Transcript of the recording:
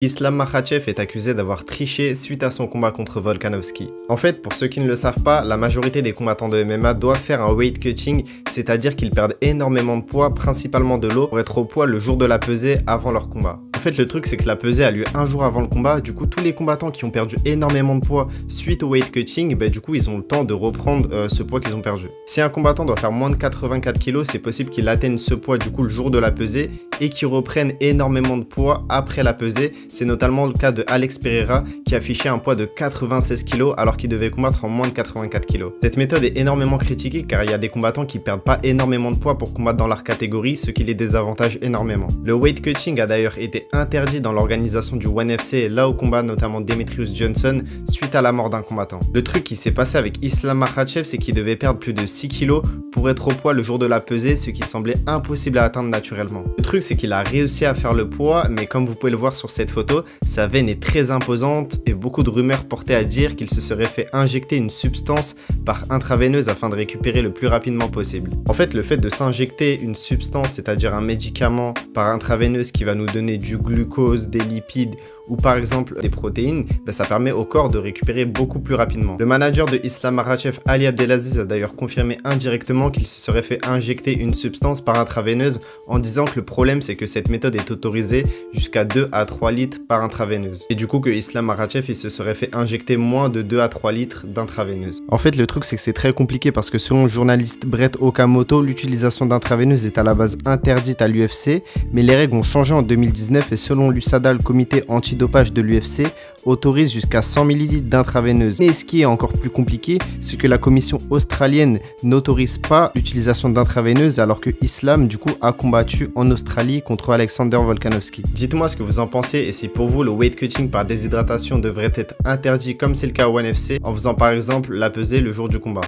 Islam Makhachev est accusé d'avoir triché suite à son combat contre Volkanovski. En fait, pour ceux qui ne le savent pas, la majorité des combattants de MMA doivent faire un weight cutting, c'est-à-dire qu'ils perdent énormément de poids, principalement de l'eau, pour être au poids le jour de la pesée avant leur combat. En fait, le truc, c'est que la pesée a lieu un jour avant le combat, du coup, tous les combattants qui ont perdu énormément de poids suite au weight cutting, du coup, ils ont le temps de reprendre ce poids qu'ils ont perdu. Si un combattant doit faire moins de 84 kg, c'est possible qu'il atteigne ce poids, du coup, le jour de la pesée, et qu'il reprenne énormément de poids après la pesée. C'est notamment le cas de Alex Pereira qui affichait un poids de 96 kg alors qu'il devait combattre en moins de 84 kg. Cette méthode est énormément critiquée car il y a des combattants qui perdent pas énormément de poids pour combattre dans leur catégorie, ce qui les désavantage énormément. Le weight cutting a d'ailleurs été interdit dans l'organisation du ONE FC, là où combat notamment Demetrius Johnson suite à la mort d'un combattant. Le truc qui s'est passé avec Islam Makhachev, c'est qu'il devait perdre plus de 6 kg pour être au poids le jour de la pesée, ce qui semblait impossible à atteindre naturellement. Le truc, c'est qu'il a réussi à faire le poids, mais comme vous pouvez le voir sur cette photo, sa veine est très imposante et beaucoup de rumeurs portaient à dire qu'il se serait fait injecter une substance par intraveineuse afin de récupérer le plus rapidement possible. En fait, le fait de s'injecter une substance, c'est-à-dire un médicament par intraveineuse qui va nous donner du glucose, des lipides ou par exemple des protéines, ça permet au corps de récupérer beaucoup plus rapidement. Le manager de Islam Makhachev, Ali Abdelaziz, a d'ailleurs confirmé indirectement qu'il se serait fait injecter une substance par intraveineuse en disant que le problème c'est que cette méthode est autorisée jusqu'à 2 à 3 litres par intraveineuse. Et du coup que Islam Makhachev il se serait fait injecter moins de 2 à 3 litres d'intraveineuse. En fait le truc c'est que c'est très compliqué parce que selon le journaliste Brett Okamoto, l'utilisation d'intraveineuse est à la base interdite à l'UFC, mais les règles ont changé en 2019 et selon l'USADA, le comité antidopage de l'UFC, autorise jusqu'à 100 ml d'intraveineuse. Mais ce qui est encore plus compliqué, c'est que la commission australienne n'autorise pas l'utilisation d'intraveineuse alors que Islam du coup a combattu en Australie contre Alexander Volkanovski. Dites-moi ce que vous en pensez et si pour vous le weight cutting par déshydratation devrait être interdit comme c'est le cas au ONE FC en faisant par exemple la pesée le jour du combat.